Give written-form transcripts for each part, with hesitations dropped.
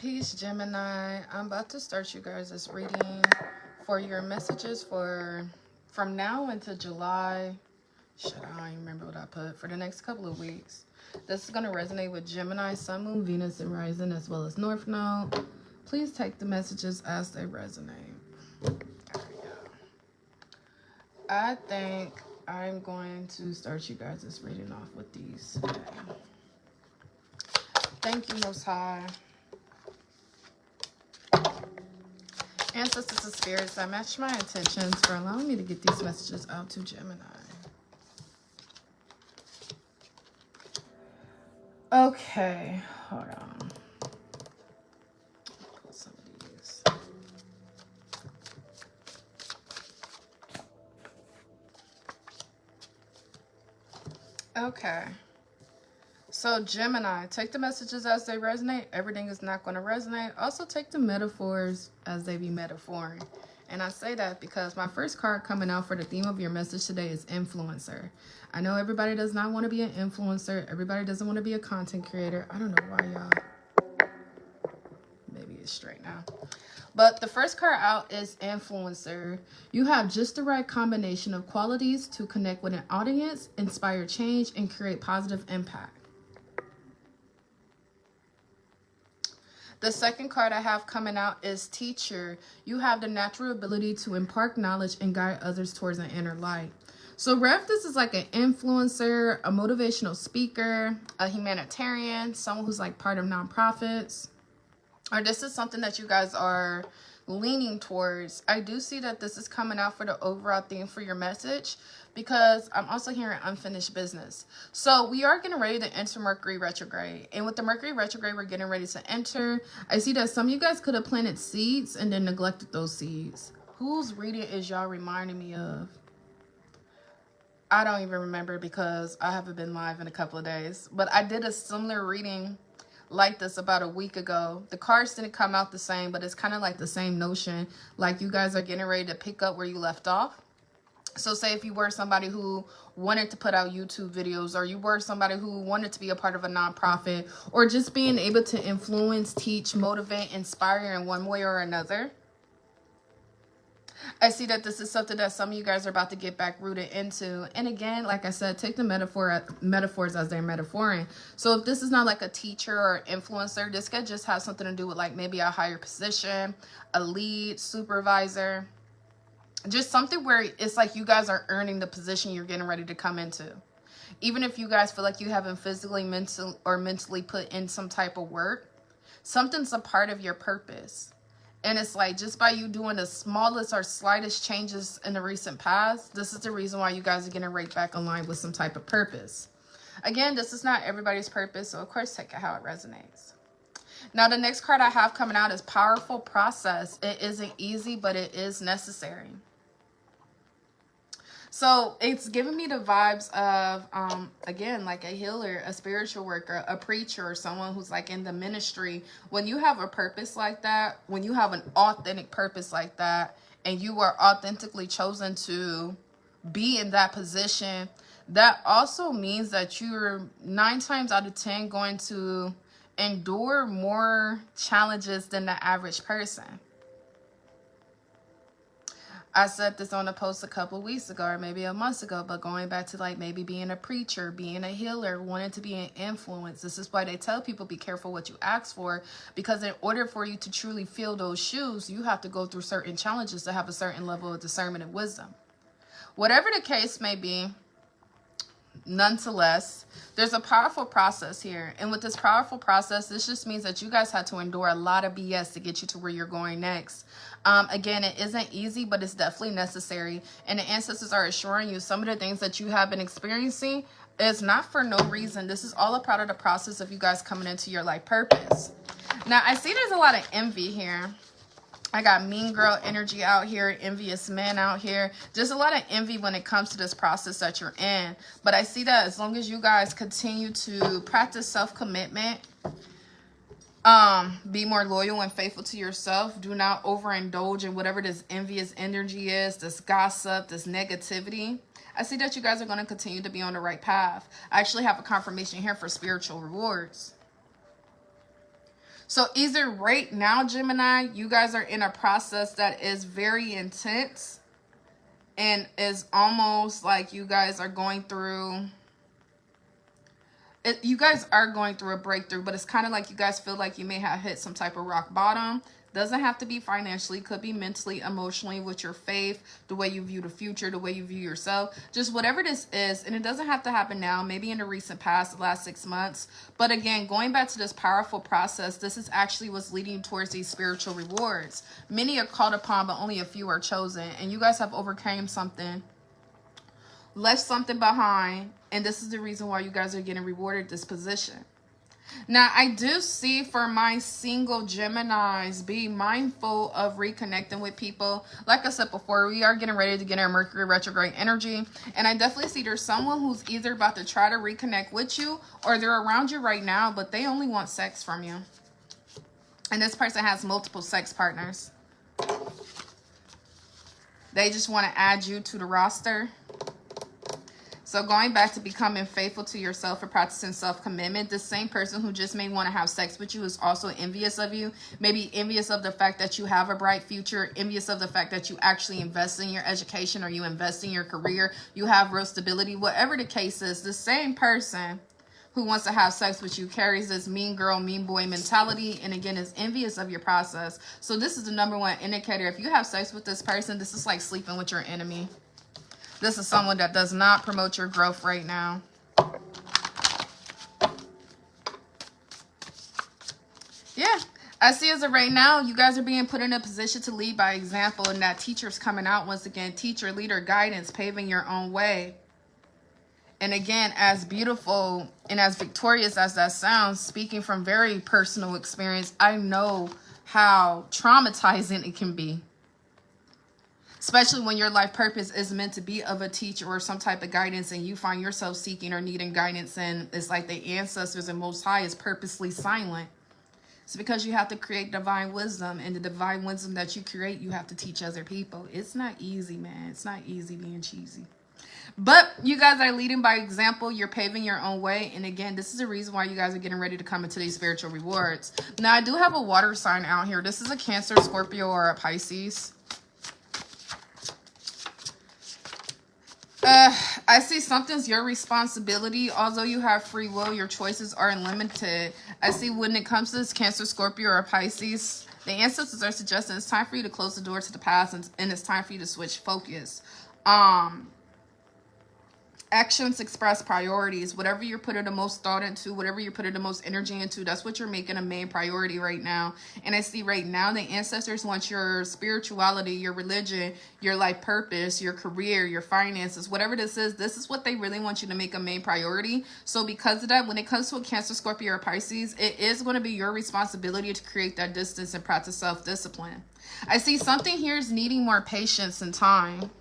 Peace, Gemini. I'm about to start you guys this reading for your messages from now into July. Shit, I don't even remember what I put. For the next couple of weeks. This is going to resonate with Gemini, Sun, Moon, Venus, and Rising, as well as North Node. Please take the messages as they resonate. There we go. I think I'm going to start you guys this reading off with these today. Thank you, Most High. Ancestors and spirits, I match my intentions for allowing me to get these messages out to Gemini. Okay, hold on. Pull some of these. Okay. So Gemini, take the messages as they resonate. Everything is not going to resonate. Also take the metaphors as they be metaphoring. And I say that because my first card coming out for the theme of your message today is influencer. I know everybody does not want to be an influencer. Everybody doesn't want to be a content creator. I don't know why y'all. Maybe it's straight now. But the first card out is influencer. You have just the right combination of qualities to connect with an audience, inspire change, and create positive impact. The second card I have coming out is teacher. You have the natural ability to impart knowledge and guide others towards an inner light. So ref, this is like an influencer, a motivational speaker, a humanitarian, someone who's like part of nonprofits. Or this is something that you guys are leaning towards. I do see that this is coming out for the overall theme for your message, because I'm also hearing unfinished business. So we are getting ready to enter Mercury retrograde. And with the Mercury retrograde we're getting ready to enter, I see that some of you guys could have planted seeds and then neglected those seeds. Whose reading is y'all reminding me of? I don't even remember because I haven't been live in a couple of days. But I did a similar reading like this about a week ago. The cards didn't come out the same, but it's kind of like the same notion. Like you guys are getting ready to pick up where you left off. So say if you were somebody who wanted to put out YouTube videos, or you were somebody who wanted to be a part of a nonprofit, or just being able to influence, teach, motivate, inspire in one way or another. I see that this is something that some of you guys are about to get back rooted into. And again, like I said, take the metaphors as they're metaphoring. So if this is not like a teacher or influencer, this could just have something to do with like maybe a higher position, a lead, supervisor. Just something where it's like you guys are earning the position you're getting ready to come into. Even if you guys feel like you haven't physically, mentally put in some type of work, something's a part of your purpose. And it's like just by you doing the smallest or slightest changes in the recent past, this is the reason why you guys are getting right back in line with some type of purpose. Again, this is not everybody's purpose, so of course take it how it resonates. Now the next card I have coming out is powerful process. It isn't easy, but it is necessary. So it's giving me the vibes of, again, like a healer, a spiritual worker, a preacher, or someone who's like in the ministry. When you have a purpose like that, when you have an authentic purpose like that, and you are authentically chosen to be in that position, that also means that you're 9 times out of 10 going to endure more challenges than the average person. I said this on a post a couple of weeks ago or maybe a month ago, but going back to like maybe being a preacher, being a healer, wanting to be an influence. This is why they tell people be careful what you ask for, because in order for you to truly fill those shoes, you have to go through certain challenges to have a certain level of discernment and wisdom. Whatever the case may be, nonetheless, there's a powerful process here. And with this powerful process, this just means that you guys had to endure a lot of BS to get you to where you're going next. Again, it isn't easy, but it's definitely necessary. And the ancestors are assuring you some of the things that you have been experiencing is not for no reason. This is all a part of the process of you guys coming into your life purpose. Now, I see there's a lot of envy here. I got mean girl energy out here, envious men out here. Just a lot of envy when it comes to this process that you're in. But I see that as long as you guys continue to practice self-commitment, be more loyal and faithful to yourself. Do not overindulge in whatever this envious energy is, this gossip, this negativity. I see that you guys are going to continue to be on the right path. I actually have a confirmation here for spiritual rewards. So either right now, Gemini, you guys are in a process that is very intense and is almost like you guys are going through it. You guys are going through a breakthrough, but it's kind of like you guys feel like you may have hit some type of rock bottom. Doesn't have to be financially, could be mentally, emotionally, with your faith, the way you view the future, the way you view yourself, just whatever this is. And it doesn't have to happen now, maybe in the recent past, the last 6 months. But again, going back to this powerful process, this is actually what's leading you towards these spiritual rewards. Many are called upon, but only a few are chosen. And you guys have overcame something, left something behind, and this is the reason why you guys are getting rewarded this position. Now, I do see for my single Geminis, be mindful of reconnecting with people. Like I said before, we are getting ready to get our Mercury retrograde energy. And I definitely see there's someone who's either about to try to reconnect with you or they're around you right now, but they only want sex from you. And this person has multiple sex partners. They just want to add you to the roster. So going back to becoming faithful to yourself and practicing self-commitment, the same person who just may want to have sex with you is also envious of you. Maybe envious of the fact that you have a bright future, envious of the fact that you actually invest in your education or you invest in your career, you have real stability. Whatever the case is, the same person who wants to have sex with you carries this mean girl, mean boy mentality, and again is envious of your process. So this is the number one indicator. If you have sex with this person, this is like sleeping with your enemy. This is someone that does not promote your growth right now. Yeah, I see as of right now, you guys are being put in a position to lead by example, and that teacher's coming out once again. Teacher, leader, guidance, paving your own way. And again, as beautiful and as victorious as that sounds, speaking from very personal experience, I know how traumatizing it can be. Especially when your life purpose is meant to be of a teacher or some type of guidance, and you find yourself seeking or needing guidance, and it's like the ancestors and Most High is purposely silent. It's because you have to create divine wisdom, and the divine wisdom that you create, you have to teach other people. It's not easy, man. It's not easy being cheesy. But you guys are leading by example. You're paving your own way. And again, this is the reason why you guys are getting ready to come into these spiritual rewards. Now, I do have a water sign out here. This is a Cancer, Scorpio, or a Pisces. I see something's your responsibility. Although you have free will, your choices are unlimited. I see when it comes to this Cancer, Scorpio, or Pisces, the ancestors are suggesting it's time for you to close the door to the past, and it's time for you to switch focus. Actions express priorities. Whatever you're putting the most thought into, whatever you're putting the most energy into, that's what you're making a main priority right now. And I see right now the ancestors want your spirituality, your religion, your life purpose, your career, your finances, whatever this is what they really want you to make a main priority. So because of that, when it comes to a Cancer, Scorpio, or Pisces, it is going to be your responsibility to create that distance and practice self-discipline. I see something here is needing more patience and time.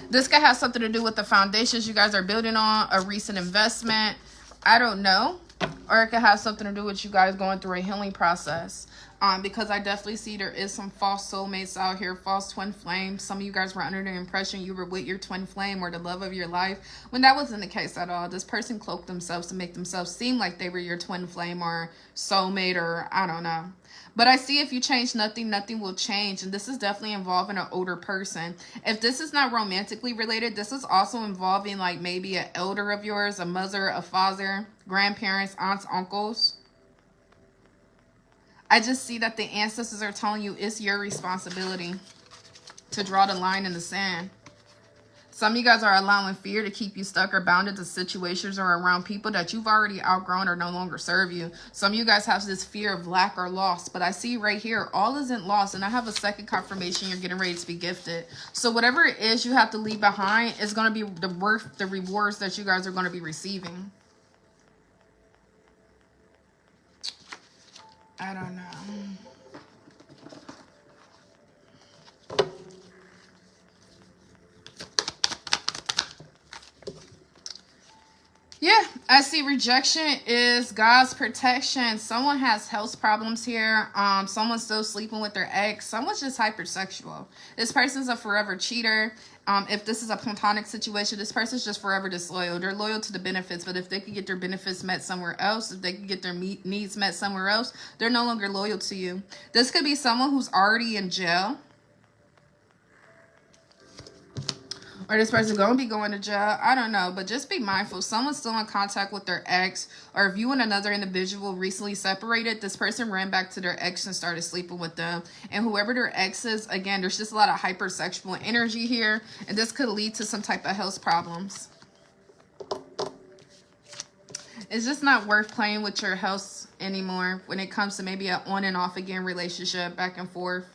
This could have something to do with the foundations you guys are building on, a recent investment. I don't know. Or it could have something to do with you guys going through a healing process. Because I definitely see there is some false soulmates out here, false twin flames. Some of you guys were under the impression you were with your twin flame or the love of your life, when that wasn't the case at all. This person cloaked themselves to make themselves seem like they were your twin flame or soulmate, or I don't know. But I see if you change nothing, nothing will change. And this is definitely involving an older person. If this is not romantically related, this is also involving like maybe an elder of yours, a mother, a father, grandparents, aunts, uncles. I just see that the ancestors are telling you it's your responsibility to draw the line in the sand. Some of you guys are allowing fear to keep you stuck or bounded to situations or around people that you've already outgrown or no longer serve you. Some of you guys have this fear of lack or loss, but I see right here, all isn't lost. And I have a second confirmation you're getting ready to be gifted. So whatever it is you have to leave behind is going to be the rewards that you guys are going to be receiving. I don't know. Yeah, I see rejection is God's protection. Someone has health problems here. Someone's still sleeping with their ex. Someone's just hypersexual. This person's a forever cheater. If this is a platonic situation, this person's just forever disloyal. They're loyal to the benefits, but if they could get their benefits met somewhere else, if they could get their needs met somewhere else, they're no longer loyal to you. This could be someone who's already in jail. Or this person going to be going to jail. I don't know. But just be mindful. Someone's still in contact with their ex. Or if you and another individual recently separated, this person ran back to their ex and started sleeping with them. And whoever their ex is, again, there's just a lot of hypersexual energy here. And this could lead to some type of health problems. It's just not worth playing with your health anymore when it comes to maybe an on and off again relationship, back and forth.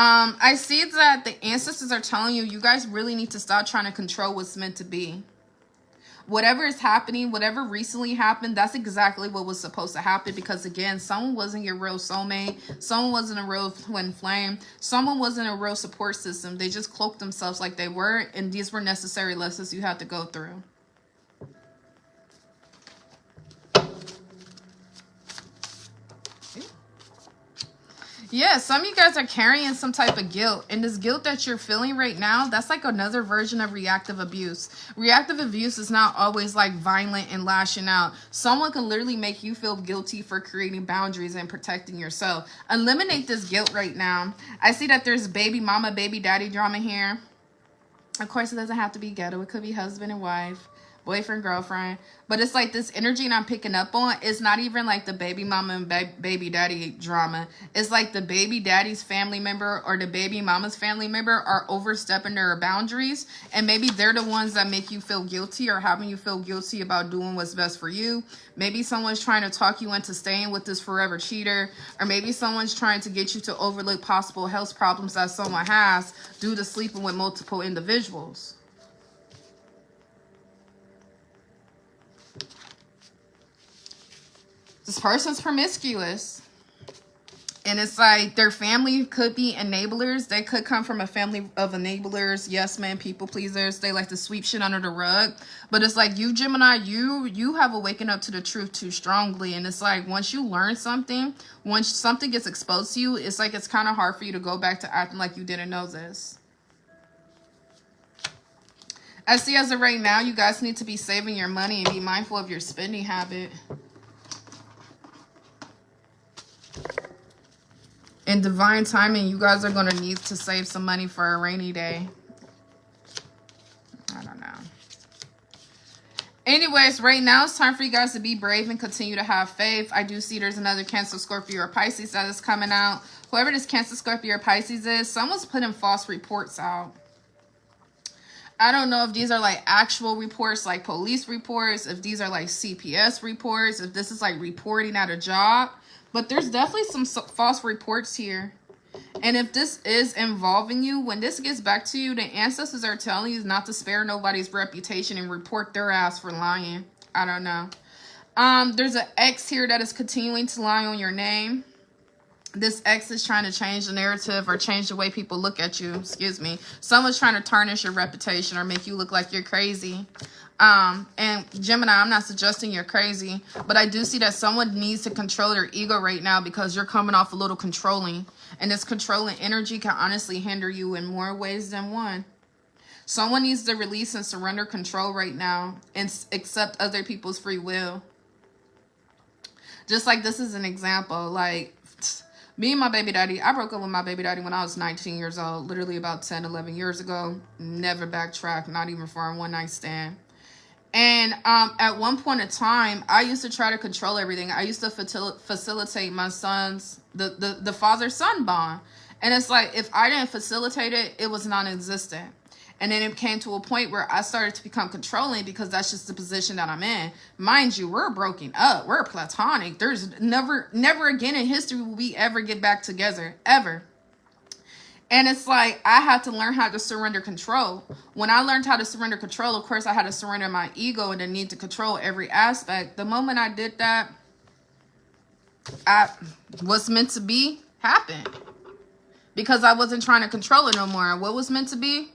I see that the ancestors are telling you, you guys really need to stop trying to control what's meant to be. Whatever is happening, whatever recently happened, that's exactly what was supposed to happen. Because again, someone wasn't your real soulmate. Someone wasn't a real twin flame. Someone wasn't a real support system. They just cloaked themselves like they were. And these were necessary lessons you had to go through. Yeah, some of you guys are carrying some type of guilt. And this guilt that you're feeling right now, that's like another version of reactive abuse. Reactive abuse is not always like violent and lashing out. Someone can literally make you feel guilty for creating boundaries and protecting yourself. Eliminate this guilt right now. I see that there's baby mama, baby daddy drama here. Of course, it doesn't have to be ghetto. It could be husband and wife. Boyfriend, girlfriend. But it's like this energy and I'm picking up on. It's not even like the baby mama and baby daddy drama. It's like the baby daddy's family member or the baby mama's family member are overstepping their boundaries. And maybe they're the ones that make you feel guilty or having you feel guilty about doing what's best for you. Maybe someone's trying to talk you into staying with this forever cheater. Or maybe someone's trying to get you to overlook possible health problems that someone has due to sleeping with multiple individuals. This person's promiscuous. And it's like their family could be enablers. They could come from a family of enablers. Yes, man, people pleasers. They like to sweep shit under the rug. But it's like you, Gemini, you have awakened up to the truth too strongly. And it's like once you learn something, once something gets exposed to you, it's like it's kind of hard for you to go back to acting like you didn't know this. I see as of right now, you guys need to be saving your money and be mindful of your spending habit. In divine timing, you guys are going to need to save some money for a rainy day. I don't know. Anyways, right now it's time for you guys to be brave and continue to have faith. I do see there's another Cancer, Scorpio, or Pisces that is coming out. Whoever this Cancer, Scorpio, or Pisces is, someone's putting false reports out. I don't know if these are like actual reports, like police reports, if these are like CPS reports, if this is like reporting at a job. But there's definitely some false reports here. And if this is involving you, when this gets back to you, the ancestors are telling you not to spare nobody's reputation and report their ass for lying. I don't know. There's an ex here that is continuing to lie on your name. This ex is trying to change the narrative or change the way people look at you. Excuse me. Someone's trying to tarnish your reputation or make you look like you're crazy. And Gemini, I'm not suggesting you're crazy, but I do see that someone needs to control their ego right now because you're coming off a little controlling. And this controlling energy can honestly hinder you in more ways than one. Someone needs to release and surrender control right now and accept other people's free will. Just like this is an example, like me and my baby daddy, I broke up with my baby daddy when I was 19 years old, literally about 10, 11 years ago. Never backtracked, not even for a one-night stand. And at one point in time, I used to try to control everything. I used to facilitate my son's, the father-son bond. And it's like, if I didn't facilitate it, it was non-existent. And then it came to a point where I started to become controlling because that's just the position that I'm in. Mind you, we're broken up. We're platonic. There's never again in history will we ever get back together, ever. And it's like, I had to learn how to surrender control. When I learned how to surrender control, of course, I had to surrender my ego and the need to control every aspect. The moment I did that, what's meant to be happened. Because I wasn't trying to control it no more. What was meant to be?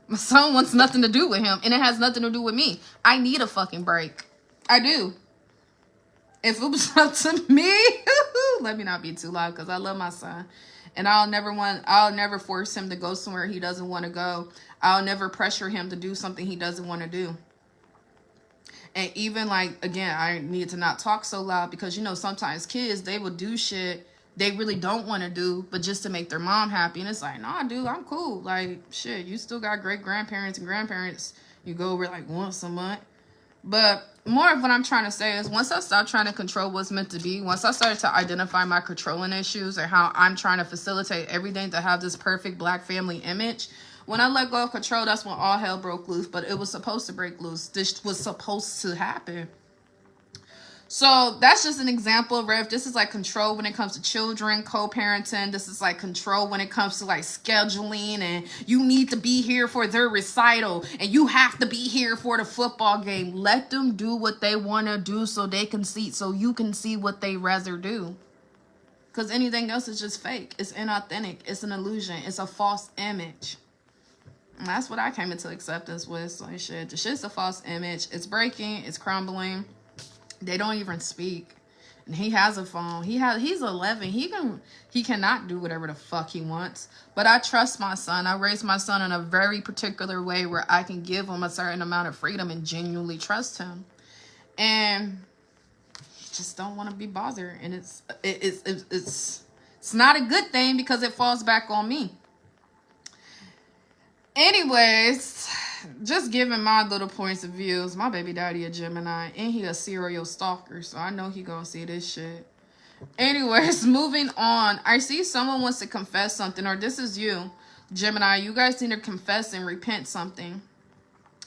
My son wants nothing to do with him. And it has nothing to do with me. I need a fucking break. I do. If it was up to me, Let me not be too loud because I love my son. And I'll never force him to go somewhere he doesn't want to go. I'll never pressure him to do something he doesn't want to do. And even like, again, I need to not talk so loud because, you know, sometimes kids, they will do shit they really don't want to do, but just to make their mom happy. And it's like, nah, dude, I'm cool. Like, shit, you still got great grandparents and grandparents. You go over like once a month. But more of what I'm trying to say is once I stopped trying to control what's meant to be, once I started to identify my controlling issues and how I'm trying to facilitate everything to have this perfect black family image, when I let go of control, that's when all hell broke loose. But it was supposed to break loose. This was supposed to happen. So that's just an example, Rev. This is like control when it comes to children, co-parenting. This is like control when it comes to like scheduling, and you need to be here for their recital and you have to be here for the football game. Let them do what they want to do so they can see, so you can see what they rather do. Because anything else is just fake. It's inauthentic. It's an illusion. It's a false image. And that's what I came into acceptance with. So shit, the shit's a false image. It's breaking. It's crumbling. They don't even speak. And he has a phone. He's 11. He cannot do whatever the fuck he wants. But I trust my son. I raised my son in a very particular way where I can give him a certain amount of freedom and genuinely trust him. And just don't want to be bothered. And it's not a good thing because it falls back on me. Anyways, just giving my little points of views. My baby daddy a Gemini and he a serial stalker, so I know he gonna see this shit. Anyways, moving on. I see someone wants to confess something, or this is you, Gemini. You guys need to confess and repent something.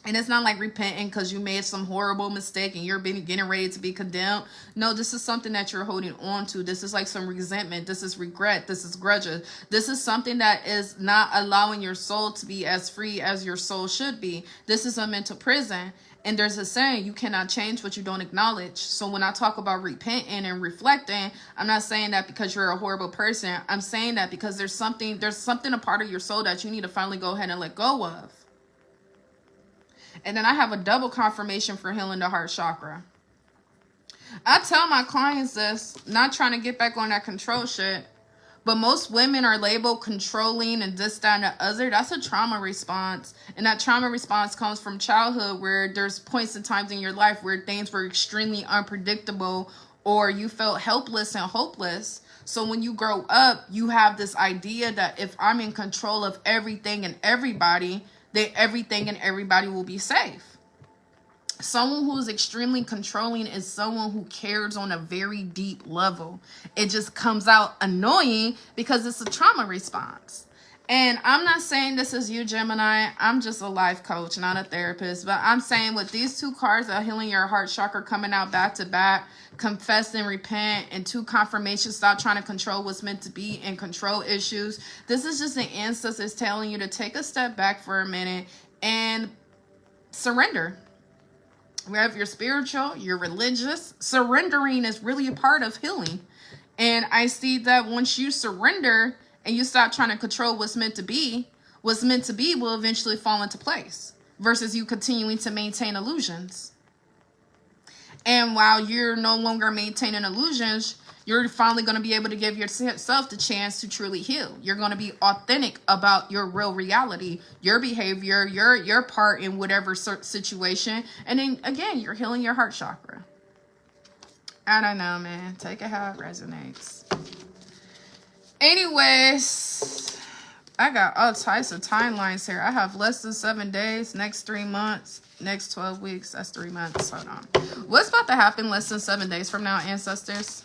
And it's not like repenting because you made some horrible mistake and you're getting ready to be condemned. No, this is something that you're holding on to. This is like some resentment. This is regret. This is grudges. This is something that is not allowing your soul to be as free as your soul should be. This is a mental prison. And there's a saying, you cannot change what you don't acknowledge. So when I talk about repenting and reflecting, I'm not saying that because you're a horrible person. I'm saying that because there's something a part of your soul that you need to finally go ahead and let go of. And then I have a double confirmation for healing the heart chakra. I tell my clients this, not trying to get back on that control shit, but most women are labeled controlling and this, that, and the other. That's a trauma response. And that trauma response comes from childhood where there's points and times in your life where things were extremely unpredictable or you felt helpless and hopeless. So when you grow up, you have this idea that if I'm in control of everything and everybody, that everything and everybody will be safe. Someone who is extremely controlling is someone who cares on a very deep level. It just comes out annoying because it's a trauma response. And I'm not saying this is you, Gemini. I'm just a life coach, not a therapist. But I'm saying with these two cards of healing your heart chakra coming out back to back, confess and repent, and two confirmations, stop trying to control what's meant to be and control issues. This is just an ancestors telling you to take a step back for a minute and surrender. Whether you're spiritual, you're religious, surrendering is really a part of healing. And I see that once you surrender and you stop trying to control what's meant to be will eventually fall into place versus you continuing to maintain illusions. And while you're no longer maintaining illusions, you're finally going to be able to give yourself the chance to truly heal. You're going to be authentic about your real reality, your behavior, your part in whatever situation. And then again, you're healing your heart chakra. I don't know, man. Take it how it resonates. Anyways, I got all types of timelines here. I have less than 7 days, next 3 months, next 12 weeks. That's 3 months. Hold on. What's about to happen less than 7 days from now, ancestors?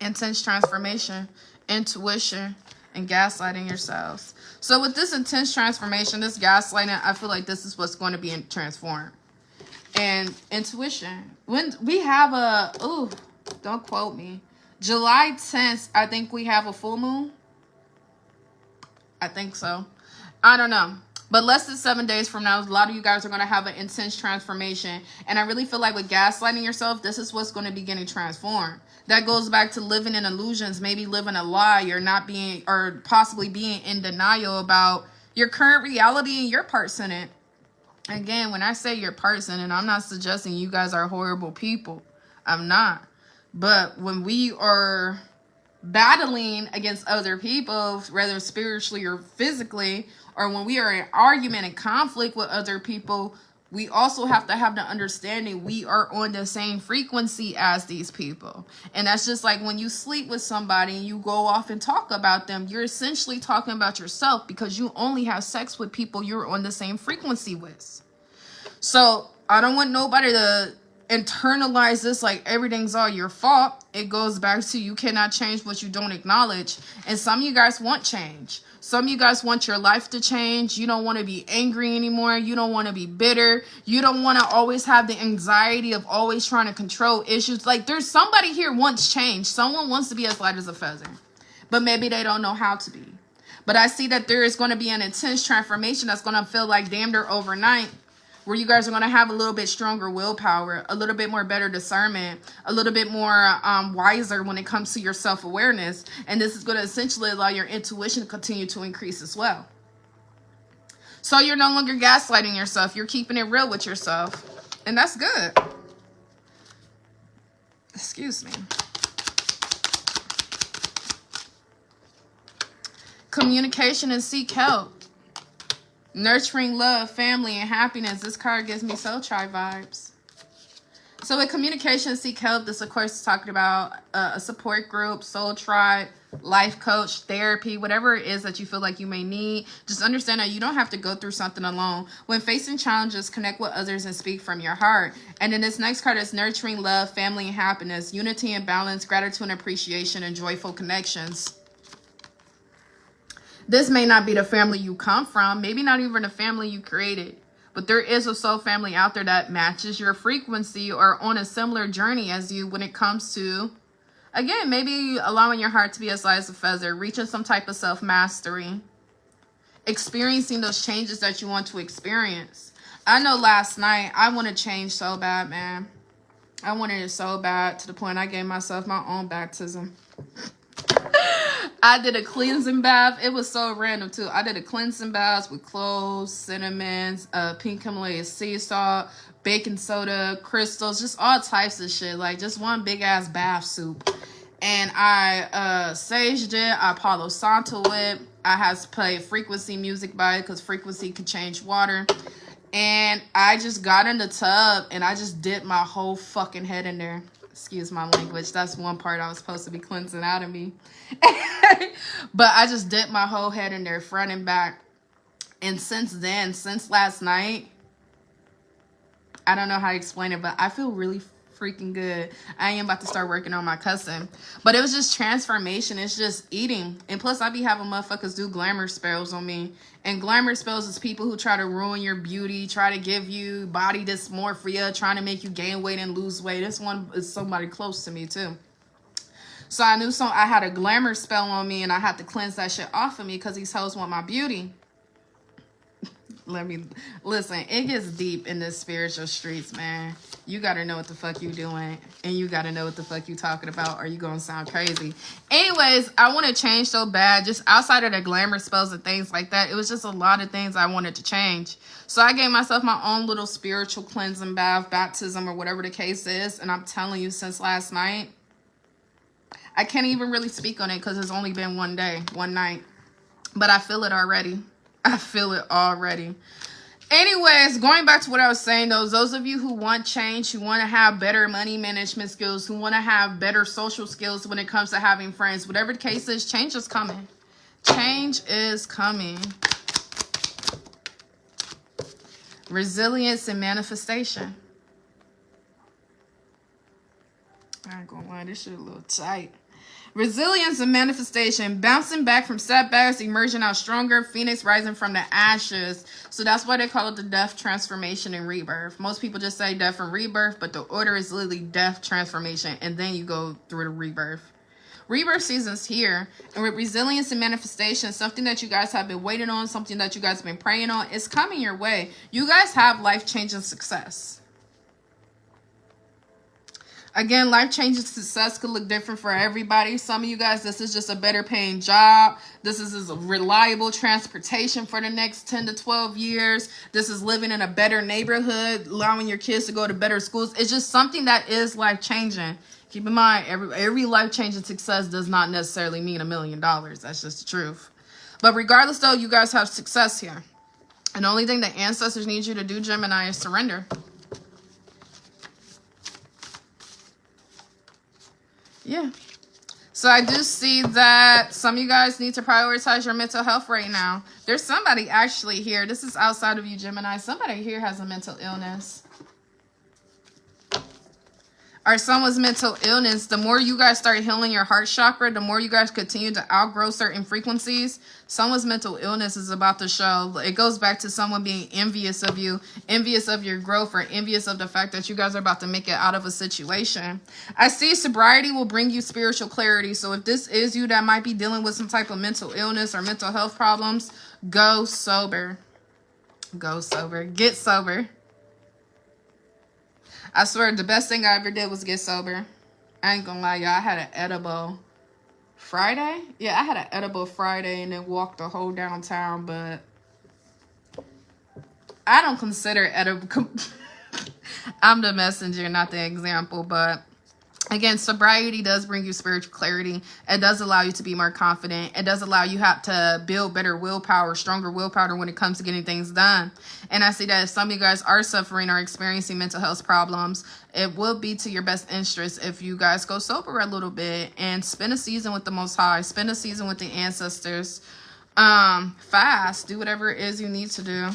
Intense transformation, intuition, and gaslighting yourselves. So with this intense transformation, this gaslighting, I feel like this is what's going to be transformed. And intuition. When we have don't quote me. July 10th, I think we have a full moon. I think so. I don't know. But less than 7 days from now, a lot of you guys are going to have an intense transformation. And I really feel like with gaslighting yourself, this is what's going to be getting transformed. That goes back to living in illusions, maybe living a lie or possibly being in denial about your current reality and your parts in it. Again, when I say your parts in it, I'm not suggesting you guys are horrible people. I'm not. But when we are battling against other people, whether spiritually or physically, or when we are in argument and conflict with other people, we also have to have the understanding we are on the same frequency as these people. And that's just like when you sleep with somebody and you go off and talk about them, you're essentially talking about yourself, because you only have sex with people you're on the same frequency with. So I don't want nobody to internalize this like everything's all your fault. It goes back to you cannot change what you don't acknowledge. And some of you guys want change. Some of you guys want your life to change. You don't want to be angry anymore. You don't want to be bitter. You don't want to always have the anxiety of always trying to control issues. Like, there's somebody here wants change. Someone wants to be as light as a feather, but maybe they don't know how to be. But I see that there is going to be an intense transformation that's going to feel like damn near overnight, where you guys are going to have a little bit stronger willpower, a little bit more better discernment, a little bit more wiser when it comes to your self-awareness. And this is going to essentially allow your intuition to continue to increase as well. So you're no longer gaslighting yourself. You're keeping it real with yourself. And that's good. Excuse me. Communication and seek help. Nurturing love, family, and happiness. This card gives me soul tribe vibes. So with communication, seek help. This, of course, is talking about a support group, soul tribe, life coach, therapy, whatever it is that you feel like you may need. Just understand that you don't have to go through something alone. When facing challenges, connect with others and speak from your heart. And then this next card is nurturing love, family, and happiness, unity and balance, gratitude and appreciation, and joyful connections. This may not be the family you come from, maybe not even the family you created, but there is a soul family out there that matches your frequency or on a similar journey as you when it comes to, again, maybe allowing your heart to be as light as a feather, reaching some type of self-mastery, experiencing those changes that you want to experience. I know last night I want to change so bad, man. I wanted it so bad to the point I gave myself my own baptism. I did a cleansing bath. It was so random too. I did a cleansing bath with cloves, cinnamon, pink Himalayan sea salt, baking soda, crystals, just all types of shit. Like just one big ass bath soup. And I saged it. I Palo Santo it. I had to play frequency music by it because frequency can change water. And I just got in the tub and I just dipped my whole fucking head in there. Excuse my language. That's one part I was supposed to be cleansing out of me. But I just dipped my whole head in there, front and back. And since then, since last night, I don't know how to explain it, but I feel really freaking good. I am about to start working on my cousin. But it was just transformation. It's just eating. And plus, I be having motherfuckers do glamour spells on me. And glamour spells is people who try to ruin your beauty, try to give you body dysmorphia, trying to make you gain weight and lose weight. This one is somebody close to me, too. So I knew I had a glamour spell on me, and I had to cleanse that shit off of me because these hoes want my beauty. Listen, it gets deep in the spiritual streets, man. You got to know what the fuck you doing, and you got to know what the fuck you talking about, or you going to sound crazy. Anyways, I want to change so bad. Just outside of the glamour spells and things like that, it was just a lot of things I wanted to change. So I gave myself my own little spiritual cleansing bath, baptism, or whatever the case is. And I'm telling you, since last night, I can't even really speak on it because it's only been one day, one night. But I feel it already. I feel it already. Anyways, going back to what I was saying, those of you who want change, who want to have better money management skills, who want to have better social skills when it comes to having friends, whatever the case is, change is coming. Change is coming. Resilience and manifestation. I ain't gonna lie, this shit a little tight. Resilience and manifestation, bouncing back from setbacks, emerging out stronger, phoenix rising from the ashes. So that's why they call it the death, transformation, and rebirth. Most people just say death and rebirth, but the order is literally death, transformation, and then you go through the rebirth. Rebirth season's here, and with resilience and manifestation, something that you guys have been waiting on, something that you guys have been praying on, is coming your way. You guys have life-changing success. Again, life-changing success could look different for everybody. Some of you guys, this is just a better paying job. This is a reliable transportation for the next 10 to 12 years. This is living in a better neighborhood, allowing your kids to go to better schools. It's just something that is life-changing. Keep in mind, every life-changing success does not necessarily mean $1 million. That's just the truth. But regardless, though, you guys have success here. And the only thing the ancestors need you to do, Gemini, is surrender. Yeah. So I do see that some of you guys need to prioritize your mental health right now. There's somebody actually here. This is outside of you, Gemini. Somebody here has a mental illness. Or someone's mental illness. The more you guys start healing your heart chakra, the more you guys continue to outgrow certain frequencies. Someone's mental illness is about to show. It goes back to someone being envious of you, envious of your growth, or envious of the fact that you guys are about to make it out of a situation. I see sobriety will bring you spiritual clarity. So if this is you that might be dealing with some type of mental illness or mental health problems, go sober. Go sober. Get sober. I swear the best thing I ever did was get sober. I ain't gonna lie, y'all. I had an edible Friday. Yeah, I had an edible Friday and then walked the whole downtown, but I don't consider edible. I'm the messenger, not the example, but again, sobriety does bring you spiritual clarity. It does allow you to be more confident. It does allow you to build better willpower, stronger willpower when it comes to getting things done. And I see that if some of you guys are suffering or experiencing mental health problems, it will be to your best interest if you guys go sober a little bit and spend a season with the Most High. Spend a season with the ancestors. Fast. Do whatever it is you need to do.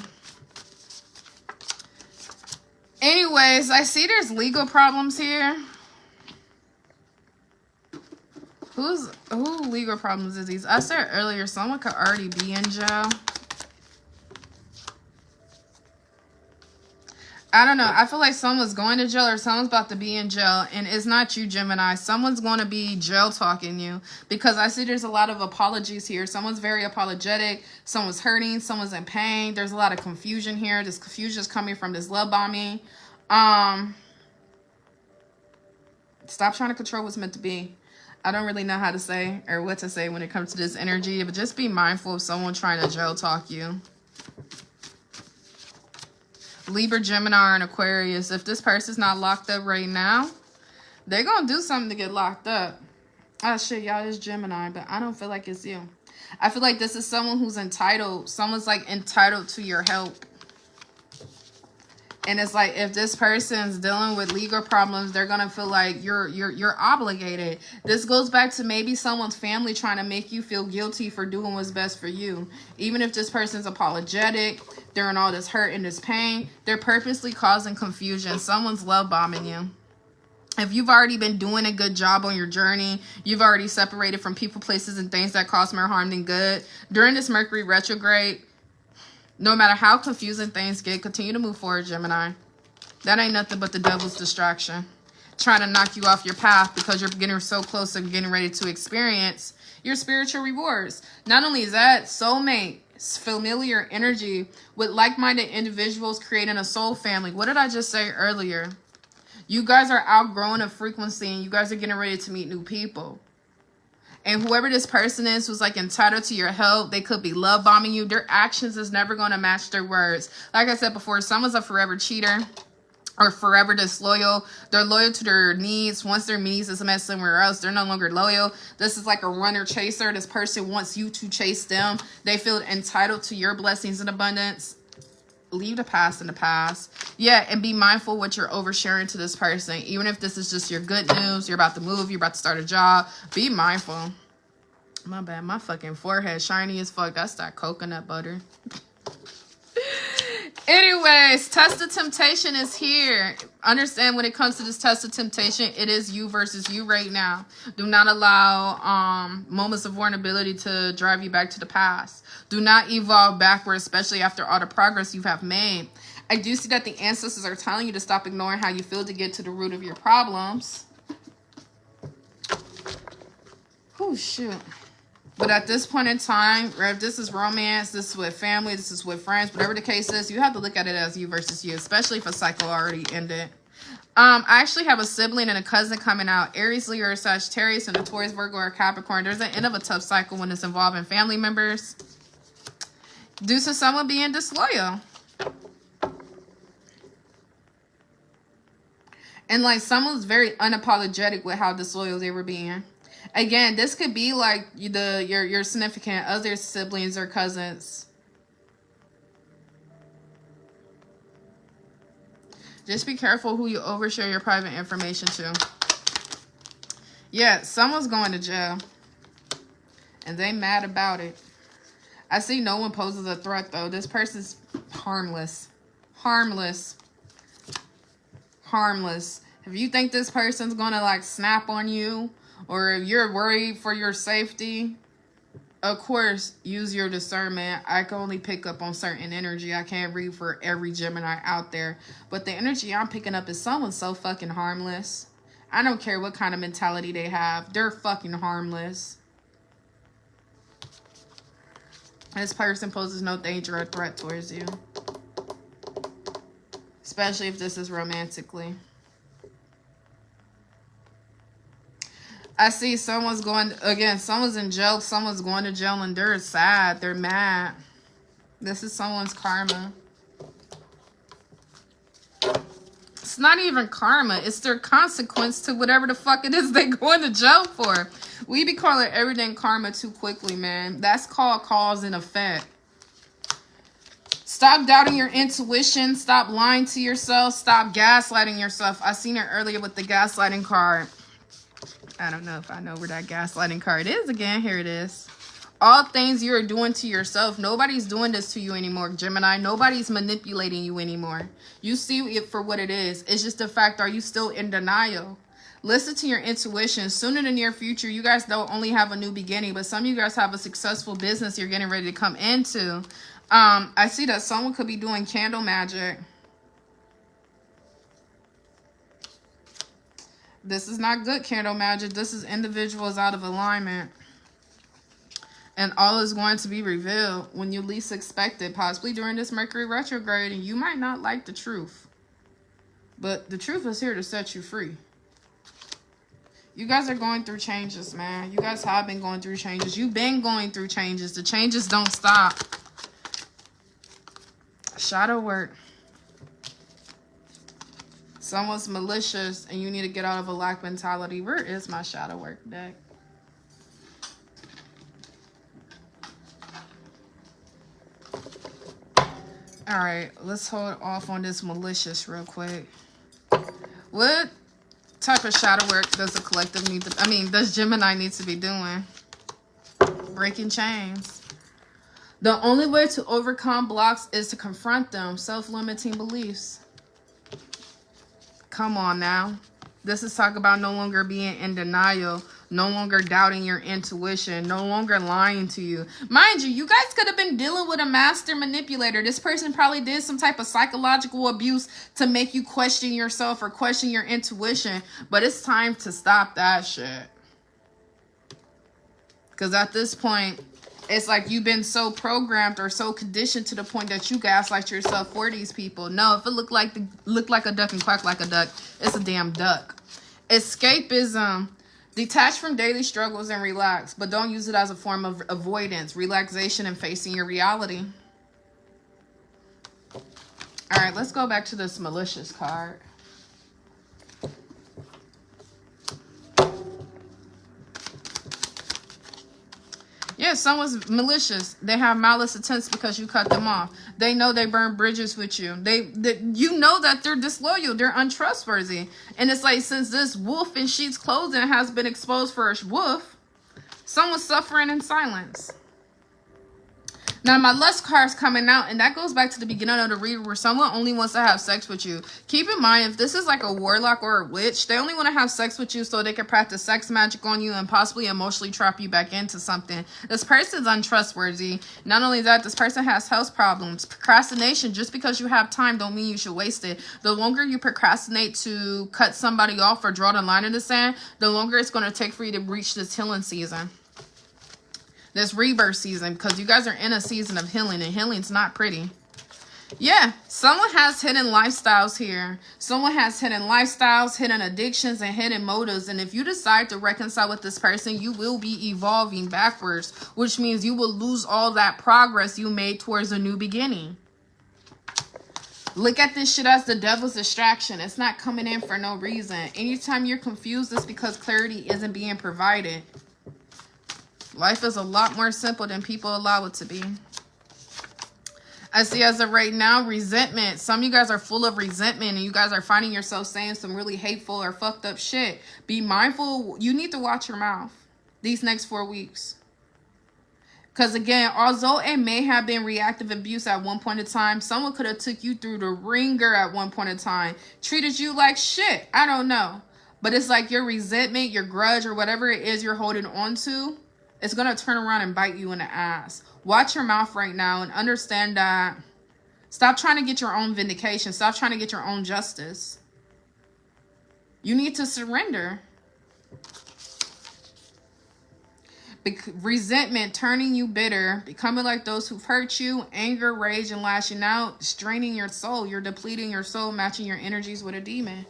Anyways, I see there's legal problems here. Who legal problems is these? I said earlier, someone could already be in jail. I don't know. I feel like someone's going to jail or someone's about to be in jail. And it's not you, Gemini. Someone's going to be jail talking you. Because I see there's a lot of apologies here. Someone's very apologetic. Someone's hurting. Someone's in pain. There's a lot of confusion here. This confusion is coming from this love bombing. Stop trying to control what's meant to be. I don't really know how to say or what to say when it comes to this energy, but just be mindful of someone trying to jail talk you. Libra, Gemini, and Aquarius. If this person's not locked up right now, they're going to do something to get locked up. Oh, shit, y'all, it's Gemini, but I don't feel like it's you. I feel like this is someone who's entitled. Someone's, like, entitled to your help. And it's like, if this person's dealing with legal problems, they're going to feel like you're obligated. This goes back to maybe someone's family trying to make you feel guilty for doing what's best for you. Even if this person's apologetic, they're in all this hurt and this pain, they're purposely causing confusion. Someone's love bombing you. If you've already been doing a good job on your journey, you've already separated from people, places, and things that cause more harm than good. During this Mercury retrograde, no matter how confusing things get, continue to move forward, Gemini. That ain't nothing but the devil's distraction. Trying to knock you off your path because you're getting so close to getting ready to experience your spiritual rewards. Not only is that, soulmate, familiar energy with like-minded individuals creating a soul family. What did I just say earlier? You guys are outgrowing a frequency and you guys are getting ready to meet new people. And whoever this person is who's like entitled to your help, they could be love bombing you. Their actions is never going to match their words. Like I said before, someone's a forever cheater or forever disloyal. They're loyal to their needs. Once their needs is met somewhere else, they're no longer loyal. This is like a runner chaser. This person wants you to chase them. They feel entitled to your blessings and abundance. Leave the past in the past. Yeah, and be mindful what you're oversharing to this person. Even if this is just your good news, you're about to move, you're about to start a job, be mindful. My bad, my fucking forehead shiny as fuck. That's that coconut butter. Anyways, test of temptation is here. Understand when it comes to this test of temptation, it is you versus you right now. Do not allow moments of vulnerability to drive you back to the past. Do not evolve backwards, especially after all the progress you have made. I do see that the ancestors are telling you to stop ignoring how you feel to get to the root of your problems. Oh, shoot. But at this point in time, if this is romance, this is with family, this is with friends, whatever the case is, you have to look at it as you versus you, especially if a cycle already ended. I actually have a sibling and a cousin coming out. Aries, Leo, or Sagittarius, and a Taurus, Virgo, or Capricorn. There's an end of a tough cycle when it's involving family members. Due to someone being disloyal. And like someone's very unapologetic with how disloyal they were being. Again, this could be like your significant other, siblings or cousins. Just be careful who you overshare your private information to. Yeah, someone's going to jail. And they mad about it. I see no one poses a threat, though. This person's harmless. Harmless. Harmless. If you think this person's going to, like, snap on you, or if you're worried for your safety, of course, use your discernment. I can only pick up on certain energy. I can't read for every Gemini out there. But the energy I'm picking up is someone so fucking harmless. I don't care what kind of mentality they have. They're fucking harmless. This person poses no danger or threat towards you. Especially if this is romantically. I see someone's going, again, someone's in jail. Someone's going to jail and they're sad. They're mad. This is someone's karma. It's not even karma. It's their consequence to whatever the fuck it is they're going to jail for. We be calling everything karma too quickly, man. That's called cause and effect. Stop doubting your intuition. Stop lying to yourself. Stop gaslighting yourself. I seen it earlier with the gaslighting card. I don't know if I know where that gaslighting card is again. Here it is. All things you're doing to yourself. Nobody's doing this to you anymore, Gemini. Nobody's manipulating you anymore. You see it for what it is. It's just the fact, are you still in denial? Listen to your intuition. Soon in the near future, you guys don't only have a new beginning, but some of you guys have a successful business you're getting ready to come into. I see that someone could be doing candle magic. This is not good candle magic. This is individuals out of alignment. And all is going to be revealed when you least expect it, possibly during this Mercury retrograde. And you might not like the truth. But the truth is here to set you free. You guys are going through changes, man. You guys have been going through changes. You've been going through changes. The changes don't stop. Shadow work. Someone's malicious and you need to get out of a lack mentality. Where is my shadow work deck? All right, let's hold off on this malicious real quick. What type of shadow work does the collective need to, does Gemini need to be doing? Breaking chains. The only way to overcome blocks is to confront them. Self-limiting beliefs. Come on now. This is talk about no longer being in denial. No longer doubting your intuition. No longer lying to you. Mind you, you guys could have been dealing with a master manipulator. This person probably did some type of psychological abuse to make you question yourself or question your intuition. But it's time to stop that shit. Because at this point, it's like you've been so programmed or so conditioned to the point that you gaslight yourself for these people. No, if it look like a duck and quack like a duck, it's a damn duck. Escapism. Detach from daily struggles and relax, but don't use it as a form of avoidance, relaxation, and facing your reality. All right, let's go back to this malicious card. Yeah, someone's malicious. They have malice intents because you cut them off. They know they burn bridges with you. You know that they're disloyal. They're untrustworthy. And it's like, since this wolf in sheep's clothing has been exposed for a wolf, someone's suffering in silence. Now, my lust card's coming out, and that goes back to the beginning of the read where someone only wants to have sex with you. Keep in mind, if this is like a warlock or a witch, they only want to have sex with you so they can practice sex magic on you and possibly emotionally trap you back into something. This person's untrustworthy. Not only that, this person has health problems. Procrastination, just because you have time don't mean you should waste it. The longer you procrastinate to cut somebody off or draw the line in the sand, the longer it's going to take for you to reach this healing season. This rebirth season, because you guys are in a season of healing, and healing's not pretty. Yeah, someone has hidden lifestyles here. Someone has hidden lifestyles, hidden addictions, and hidden motives. And if you decide to reconcile with this person, you will be evolving backwards, which means you will lose all that progress you made towards a new beginning. Look at this shit as the devil's distraction. It's not coming in for no reason. Anytime you're confused, it's because clarity isn't being provided. Life is a lot more simple than people allow it to be. I see as of right now, resentment. Some of you guys are full of resentment and you guys are finding yourself saying some really hateful or fucked up shit. Be mindful. You need to watch your mouth these next 4 weeks. Because again, although it may have been reactive abuse at one point in time, someone could have took you through the ringer at one point in time. Treated you like shit. I don't know. But it's like your resentment, your grudge, or whatever it is you're holding on to, it's going to turn around and bite you in the ass. Watch your mouth right now and understand that. Stop trying to get your own vindication. Stop trying to get your own justice. You need to surrender. Resentment turning you bitter, becoming like those who've hurt you, anger, rage, and lashing out, straining your soul. You're depleting your soul, matching your energies with a demon.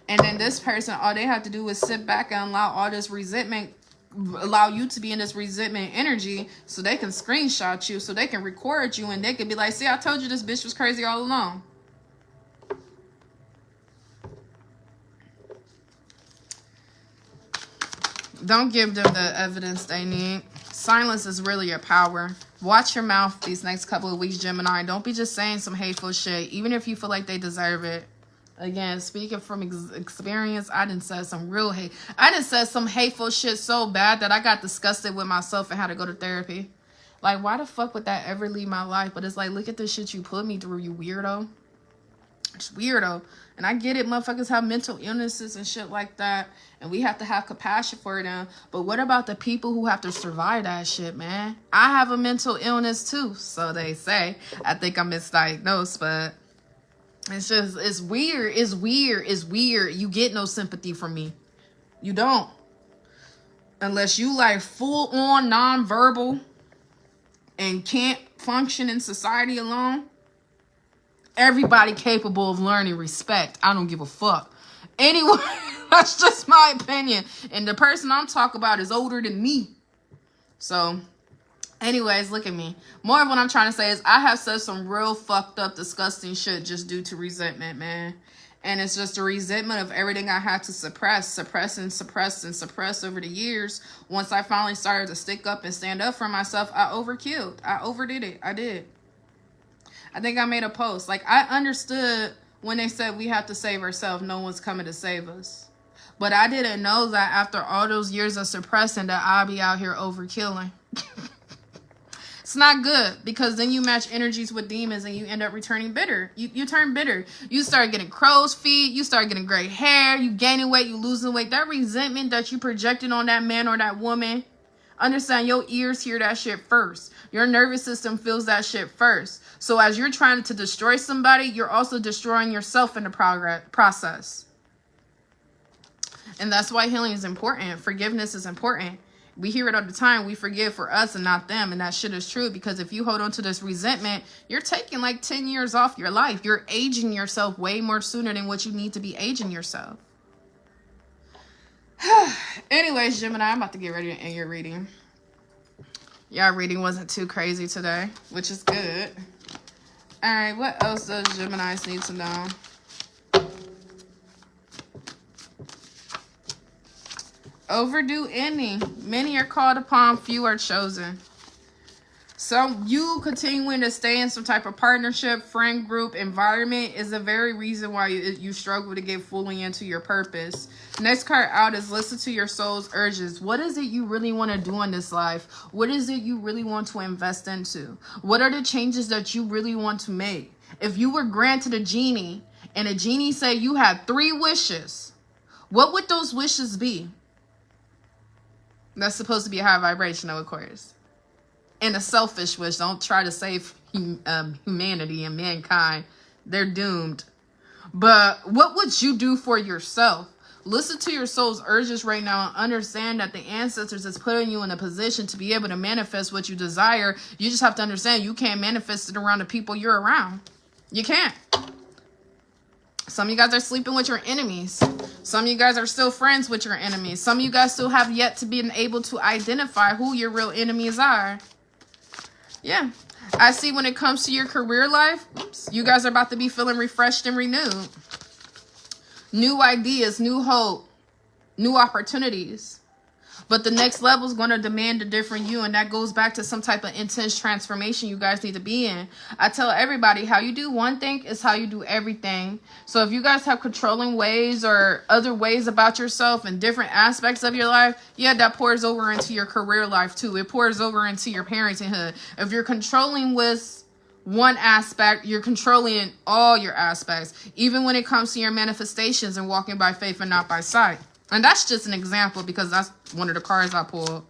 And then this person, all they have to do is sit back and allow all this resentment, allow you to be in this resentment energy so they can screenshot you, so they can record you, and they can be like, see, I told you this bitch was crazy all along. Don't give them the evidence they need. Silence is really your power. Watch your mouth these next couple of weeks, Gemini. Don't be just saying some hateful shit, even if you feel like they deserve it. Again, speaking from experience, I done said some real hate. I done said some hateful shit so bad that I got disgusted with myself and had to go to therapy. Like, why the fuck would that ever leave my life? But it's like, look at the shit you put me through, you weirdo. It's weirdo. And I get it, motherfuckers have mental illnesses and shit like that, and we have to have compassion for them. But what about the people who have to survive that shit, man? I have a mental illness too, so they say. I think I'm misdiagnosed, but it's just, it's weird. It's weird. It's weird. You get no sympathy from me. You don't. Unless you like full on nonverbal and can't function in society alone. Everybody capable of learning respect. I don't give a fuck. Anyway, that's just my opinion. And the person I'm talking about is older than me. So, anyways, look at me. More of what I'm trying to say is I have said some real fucked up, disgusting shit just due to resentment, man. And it's just a resentment of everything I had to suppress over the years. Once I finally started to stick up and stand up for myself, I overkilled. I overdid it. I did. I think I made a post. Like, I understood when they said we have to save ourselves. No one's coming to save us. But I didn't know that after all those years of suppressing that I'll be out here overkilling. It's not good, because then you match energies with demons and you end up returning bitter. You turn bitter. You start getting crow's feet. You start getting gray hair. You gaining weight. You losing weight. That resentment that you projected on that man or that woman, understand, your ears hear that shit first. Your nervous system feels that shit first. So as you're trying to destroy somebody, you're also destroying yourself in the process. And that's why healing is important. Forgiveness is important. We hear it all the time. We forgive for us and not them. And that shit is true, because if you hold on to this resentment, you're taking like 10 years off your life. You're aging yourself way more sooner than what you need to be aging yourself. Anyways, Gemini, I'm about to get ready to end your reading. Y'all reading wasn't too crazy today, which is good. All right, what else does Geminis need to know? Overdue ending. Many are called upon, few are chosen. So you continuing to stay in some type of partnership, friend group, environment is the very reason why you struggle to get fully into your purpose. Next card out is listen to your soul's urges. What is it you really want to do in this life? What is it you really want to invest into? What are the changes that you really want to make? If you were granted a genie and a genie said you had 3 wishes, what would those wishes be? That's supposed to be a high vibrational, of course. And a selfish wish. Don't try to save humanity and mankind. They're doomed. But what would you do for yourself? Listen to your soul's urges right now and understand that the ancestors is putting you in a position to be able to manifest what you desire. You just have to understand you can't manifest it around the people you're around. You can't. Some of you guys are sleeping with your enemies. Some of you guys are still friends with your enemies. Some of you guys still have yet to be able to identify who your real enemies are. Yeah. I see when it comes to your career life, you guys are about to be feeling refreshed and renewed. New ideas, new hope, new opportunities. But the next level is going to demand a different you, and that goes back to some type of intense transformation you guys need to be in. I tell everybody, how you do one thing is how you do everything. So if you guys have controlling ways or other ways about yourself and different aspects of your life, yeah, that pours over into your career life too. It pours over into your parenthood. If you're controlling with one aspect, you're controlling all your aspects, even when it comes to your manifestations and walking by faith and not by sight. And that's just an example because that's one of the cards I pulled.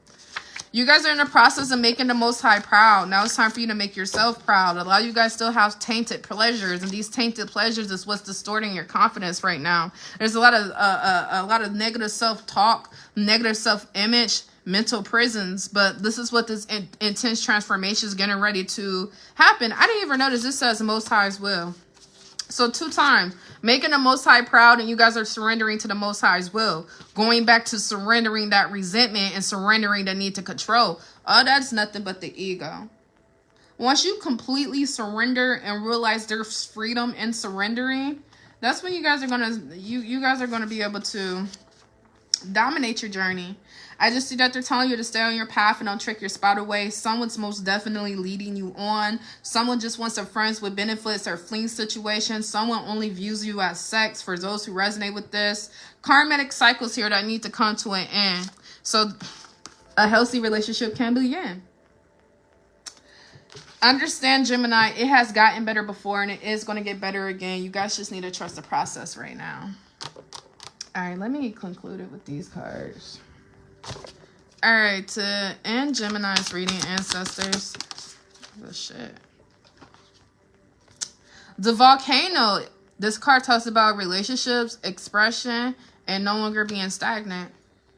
You guys are in the process of making the Most High proud. Now it's time for you to make yourself proud. A lot of you guys still have tainted pleasures, and these tainted pleasures is what's distorting your confidence right now. There's a lot of negative self-talk, negative self-image, mental prisons, but this is what this intense transformation is getting ready to happen. I didn't even notice this says Most High's will. So 2 times, making the Most High proud, and you guys are surrendering to the Most High's will. Going back to surrendering that resentment and surrendering the need to control. Oh, that's nothing but the ego. Once you completely surrender and realize there's freedom in surrendering, that's when you guys are gonna be able to dominate your journey. I just see that they're telling you to stay on your path and don't trick your spot away. Someone's most definitely leading you on. Someone just wants a friends with benefits or fling situation. Someone only views you as sex, for those who resonate with this. Karmatic cycles here that need to come to an end. So a healthy relationship can begin. Understand, Gemini, it has gotten better before and it is going to get better again. You guys just need to trust the process right now. All right, let me conclude it with these cards. All right, to end Gemini's reading, ancestors. Oh, shit. The Volcano. This card talks about relationships, expression, and no longer being stagnant.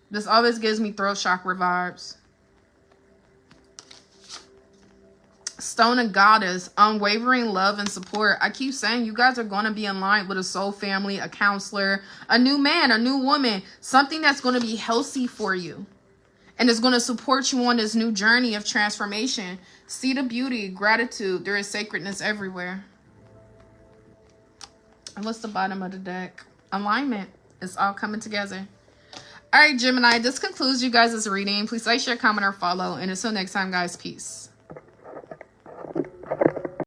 This always gives me throat chakra vibes. Stone of Goddess, unwavering love and support. I keep saying you guys are going to be in line with a soul family, a counselor, a new man, a new woman, something that's going to be healthy for you. And it's going to support you on this new journey of transformation. See the beauty, gratitude. There is sacredness everywhere. And what's the bottom of the deck? Alignment. It's all coming together. All right, Gemini, this concludes you guys' reading. Please like, share, comment, or follow. And until next time, guys, peace.